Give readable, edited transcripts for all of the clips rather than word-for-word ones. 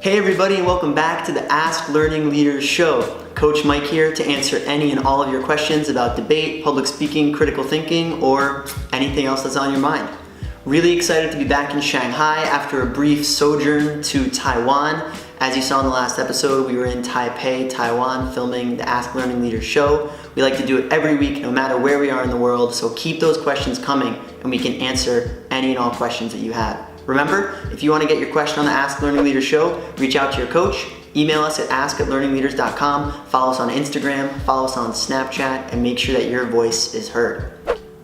Hey everybody, and welcome back to the Ask Learning Leaders show. Coach Mike here to answer any and all of your questions about debate, public speaking, critical thinking, or anything else that's on your mind. Really excited to be back in Shanghai after a brief sojourn to Taiwan. As you saw in the last episode, we were in Taipei, Taiwan, filming the Ask Learning Leaders show. We like to do it every week, no matter where we are in the world, so keep those questions coming and we can answer any and all questions that you have. Remember, if you want to get your question on the Ask Learning Leaders show, reach out to your coach, email us at ask@learningleaders.com, follow us on Instagram, follow us on Snapchat, and make sure that your voice is heard.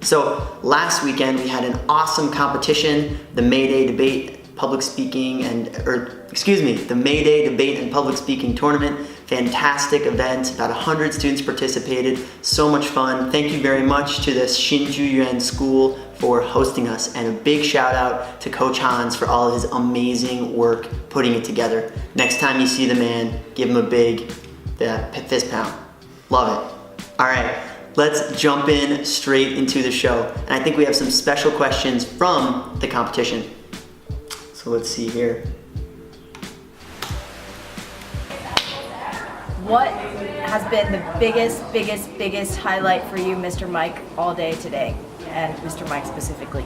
So last weekend we had an awesome competition, the May Day Debate Public Speaking the May Day Debate and Public Speaking Tournament. Fantastic event, about 100 students participated, so much fun. Thank you very much to the Hsinchu Yuan School for hosting us, and a big shout out to Coach Hans for all of his amazing work putting it together. Next time you see the man, give him a big fist pound. Love it. All right, let's jump in straight into the show. And I think we have some special questions from the competition. So let's see here. What has been the biggest highlight for you, Mr. Mike, all day today? And Mr. Mike specifically.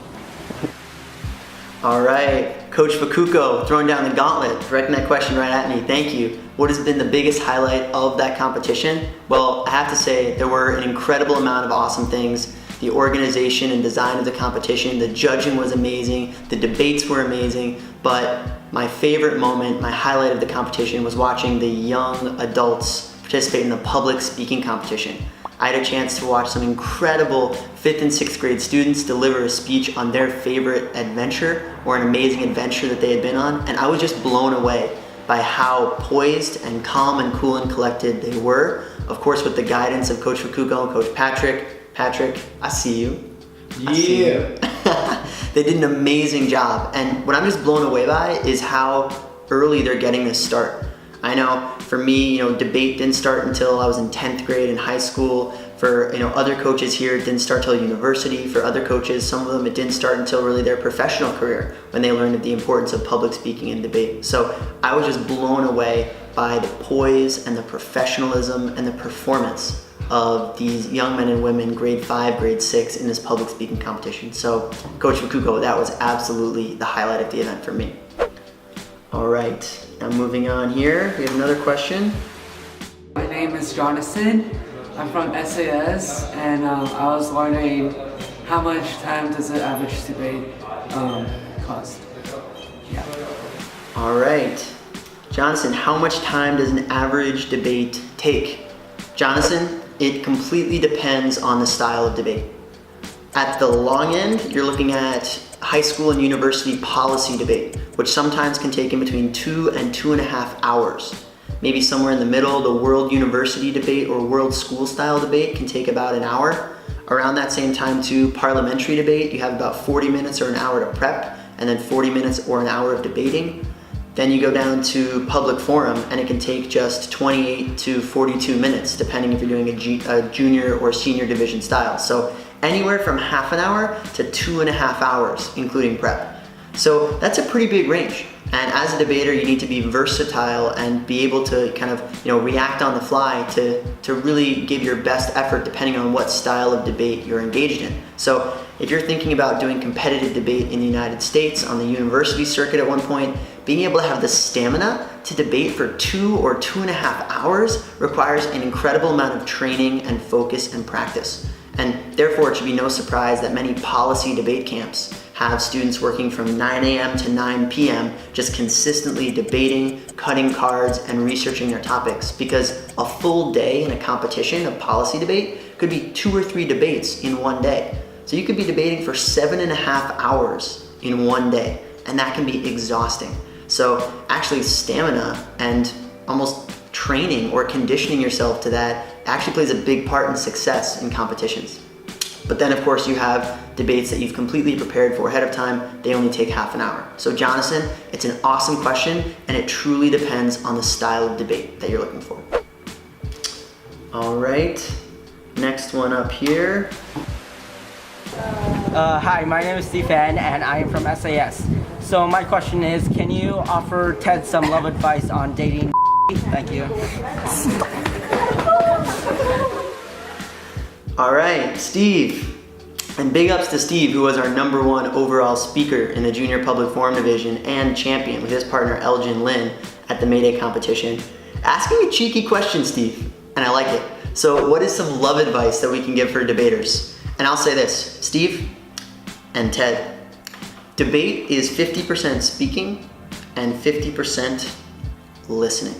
All right, Coach Fukuko throwing down the gauntlet, directing that question right at me. Thank you. What has been the biggest highlight of that competition? Well, I have to say there were an incredible amount of awesome things. The organization and design of the competition, the judging was amazing, the debates were amazing, but my favorite moment, my highlight of the competition was watching the young adults participate in the public speaking competition. I had a chance to watch some incredible 5th and 6th grade students deliver a speech on their favorite adventure or an amazing adventure that they had been on, and I was just blown away by how poised and calm and cool and collected they were. Of course, with the guidance of Coach Fukuko and Coach Patrick. Patrick, I see you. I see you. They did an amazing job, and what I'm just blown away by is how early they're getting this start. I know for me, debate didn't start until I was in 10th grade in high school. For other coaches here, it didn't start till university. For other coaches, some of them, it didn't start until really their professional career when they learned the importance of public speaking and debate. So I was just blown away by the poise and the professionalism and the performance of these young men and women, grade 5, grade 6, in this public speaking competition. So Coach Fukuko, that was absolutely the highlight of the event for me. All right, now moving on here, we have another question. My name is Jonathan. I'm from SAS, and I was wondering how much time does the average debate cost? Yeah. All right, Jonathan, how much time does an average debate take? Jonathan, it completely depends on the style of debate. At the long end, you're looking at high school and university policy debate, which sometimes can take in between 2 and 2.5 hours. Maybe somewhere in the middle, the world university debate or world school style debate can take about an hour. Around that same time too, parliamentary debate, you have about 40 minutes or an hour to prep, and then 40 minutes or an hour of debating. Then you go down to public forum, and it can take just 28 to 42 minutes, depending if you're doing a junior or senior division style. So anywhere from half an hour to 2.5 hours, including prep. So that's a pretty big range. And as a debater, you need to be versatile and be able to kind of, react on the fly to really give your best effort depending on what style of debate you're engaged in. So if you're thinking about doing competitive debate in the United States on the university circuit at one point, being able to have the stamina to debate for 2 or 2.5 hours requires an incredible amount of training and focus and practice. And therefore, it should be no surprise that many policy debate camps have students working from 9 a.m. to 9 p.m. just consistently debating, cutting cards, and researching their topics, because a full day in a competition of policy debate could be 2 or 3 debates in one day. So you could be debating for 7.5 hours in one day, and that can be exhausting. So actually stamina and almost training or conditioning yourself to that actually plays a big part in success in competitions. But then of course you have debates that you've completely prepared for ahead of time. They only take half an hour. So Jonathan, it's an awesome question, and it truly depends on the style of debate that you're looking for. All right, next one up here. Hi, my name is Stephen and I am from SAS. So my question is, can you offer Ted some love advice on dating? Thank you. All right, Steve. And big ups to Steve, who was our #1 overall speaker in the Junior Public Forum Division and champion with his partner Elgin Lin at the Mayday competition. Asking a cheeky question, Steve, and I like it. So what is some love advice that we can give for debaters? And I'll say this, Steve and Ted, debate is 50% speaking and 50% listening.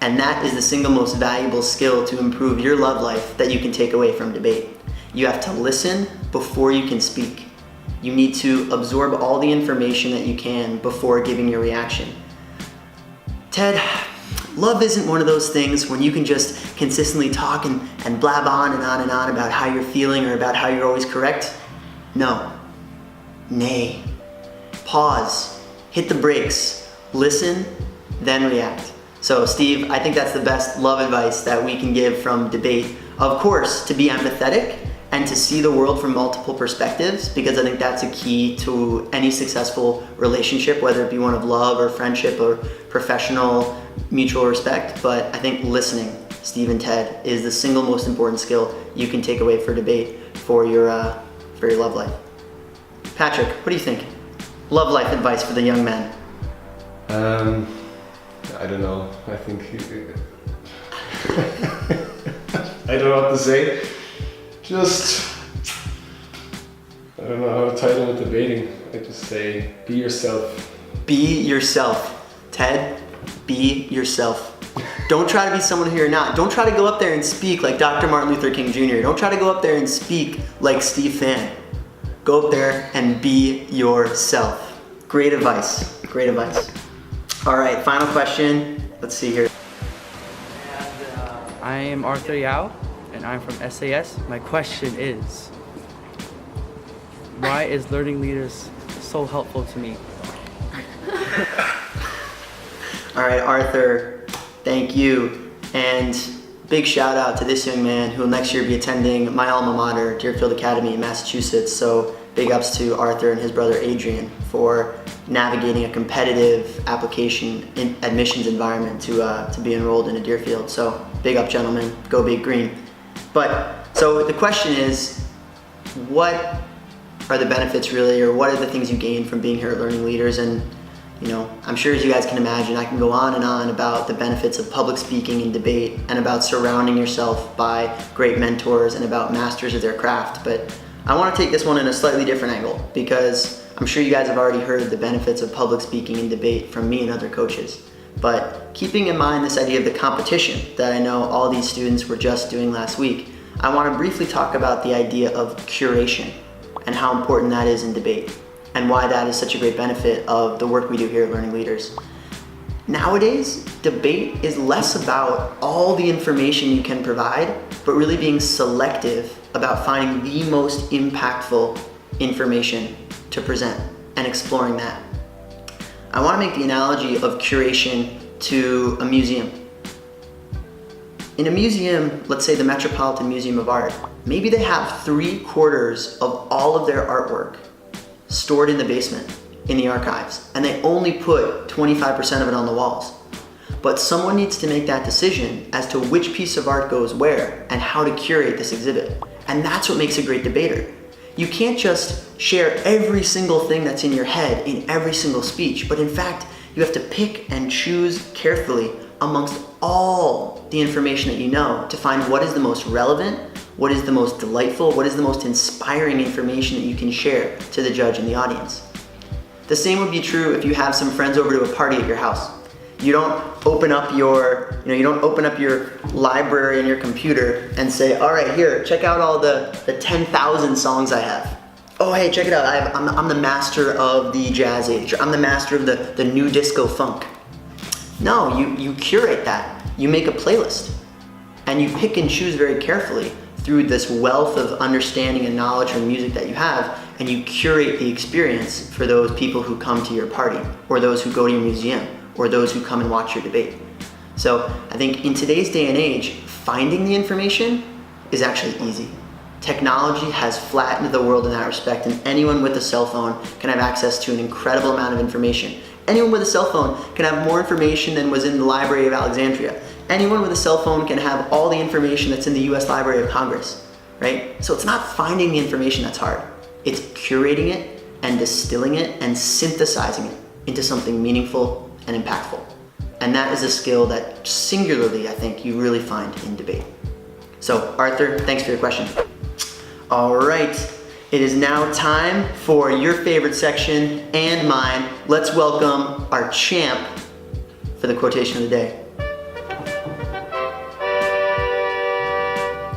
And that is the single most valuable skill to improve your love life that you can take away from debate. You have to listen before you can speak. You need to absorb all the information that you can before giving your reaction. Ted, love isn't one of those things when you can just consistently talk and blab on and on and on about how you're feeling or about how you're always correct. No. Nay. Pause. Hit the brakes. Listen, then react. So Steve, I think that's the best love advice that we can give from debate. Of course, to be empathetic and to see the world from multiple perspectives, because I think that's a key to any successful relationship, whether it be one of love or friendship or professional mutual respect. But I think listening, Steve and Ted, is the single most important skill you can take away for debate for your love life. Patrick, what do you think? Love life advice for the young men. I don't know. I think I don't know what to say. Just I don't know how to title it debating. I just say be yourself. Be yourself. Ted, be yourself. Don't try to be someone who you're not. Don't try to go up there and speak like Dr. Martin Luther King Jr. Don't try to go up there and speak like Steve Fan. Go up there and be yourself. Great advice. Great advice. All right, final question. Let's see here. I am Arthur Yao, and I'm from SAS. My question is, why is Learning Leaders so helpful to me? All right, Arthur, thank you. And big shout out to this young man who will next year be attending my alma mater, Deerfield Academy in Massachusetts. So big ups to Arthur and his brother Adrian for navigating a competitive application in admissions environment to be enrolled in a Deerfield. So big up, gentlemen, go Big Green. But so the question is, what are the benefits really, or what are the things you gain from being here at Learning Leaders? And you know, I'm sure as you guys can imagine, I can go on and on about the benefits of public speaking and debate and about surrounding yourself by great mentors and about masters of their craft. But I want to take this one in a slightly different angle, because I'm sure you guys have already heard the benefits of public speaking and debate from me and other coaches. But keeping in mind this idea of the competition that I know all these students were just doing last week, I want to briefly talk about the idea of curation and how important that is in debate, and why that is such a great benefit of the work we do here at Learning Leaders. Nowadays, debate is less about all the information you can provide, but really being selective about finding the most impactful information to present and exploring that. I want to make the analogy of curation to a museum. In a museum, let's say the Metropolitan Museum of Art, maybe they have 3/4 of all of their artwork stored in the basement, in the archives, and they only put 25% of it on the walls. But someone needs to make that decision as to which piece of art goes where and how to curate this exhibit. And that's what makes a great debater. You can't just share every single thing that's in your head in every single speech, but in fact, you have to pick and choose carefully amongst all the information that you know to find what is the most relevant, what is the most delightful, what is the most inspiring information that you can share to the judge and the audience. The same would be true if you have some friends over to a party at your house. You don't open up your, library and your computer and say, all right, here, check out all the 10,000 songs I have. Oh, hey, check it out. I'm the master of the jazz age. I'm the master of the new disco funk. No, you curate that. You make a playlist and you pick and choose very carefully through this wealth of understanding and knowledge from music that you have, and you curate the experience for those people who come to your party, or those who go to your museum, or those who come and watch your debate. So I think in today's day and age, finding the information is actually easy. Technology has flattened the world in that respect, and anyone with a cell phone can have access to an incredible amount of information. Anyone with a cell phone can have more information than was in the Library of Alexandria. Anyone with a cell phone can have all the information that's in the US Library of Congress, right? So it's not finding the information that's hard. It's curating it and distilling it and synthesizing it into something meaningful and impactful. And that is a skill that singularly, I think, you really find in debate. So Arthur, thanks for your question. All right, it is now time for your favorite section and mine. Let's welcome our champ for the quotation of the day.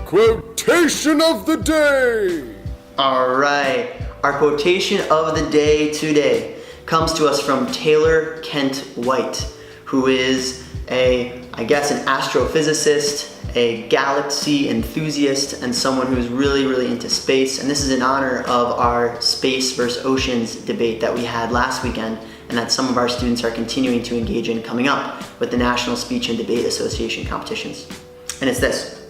Quotation of the day! All right, our quotation of the day today comes to us from Taylor Kent White, who is an astrophysicist, a galaxy enthusiast, and someone who's really, really into space. And this is in honor of our space versus oceans debate that we had last weekend, and that some of our students are continuing to engage in coming up with the National Speech and Debate Association competitions. And it's this: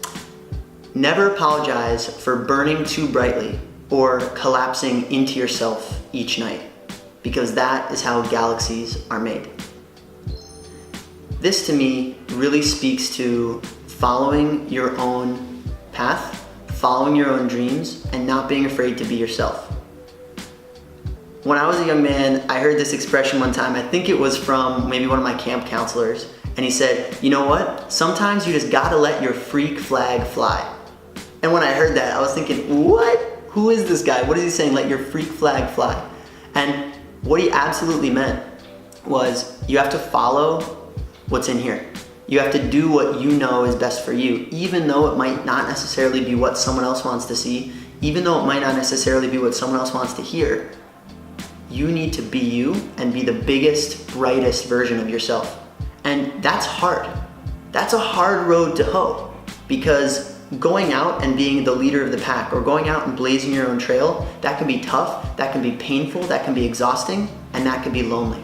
never apologize for burning too brightly or collapsing into yourself each night, because that is how galaxies are made. This to me really speaks to following your own path, following your own dreams, and not being afraid to be yourself. When I was a young man, I heard this expression one time. I think it was from maybe one of my camp counselors, and he said, you know what? Sometimes you just gotta let your freak flag fly. And when I heard that, I was thinking, what? Who is this guy? What is he saying, let your freak flag fly? And what he absolutely meant was you have to follow what's in here. You have to do what you know is best for you, even though it might not necessarily be what someone else wants to see, even though it might not necessarily be what someone else wants to hear. You need to be you and be the biggest, brightest version of yourself. And that's hard. That's a hard road to hoe, because going out and being the leader of the pack, or going out and blazing your own trail, that can be tough, that can be painful, that can be exhausting, and that can be lonely.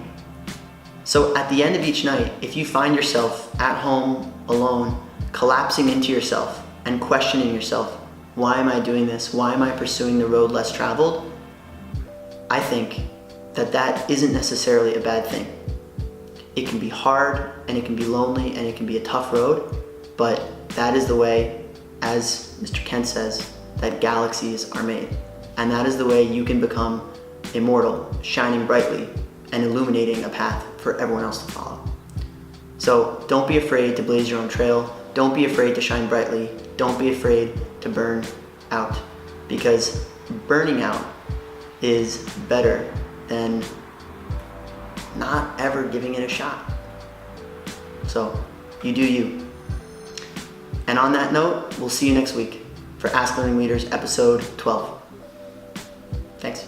So at the end of each night, if you find yourself at home alone, collapsing into yourself and questioning yourself, why am I doing this? Why am I pursuing the road less traveled? I think that that isn't necessarily a bad thing. It can be hard, and it can be lonely, and it can be a tough road, but that is the way, as Mr. Kent says, that galaxies are made. And that is the way you can become immortal, shining brightly, and illuminating a path for everyone else to follow. So don't be afraid to blaze your own trail. Don't be afraid to shine brightly. Don't be afraid to burn out, because burning out is better than not ever giving it a shot. So you do you. And on that note, we'll see you next week for Ask Learning Leaders episode 12. Thanks.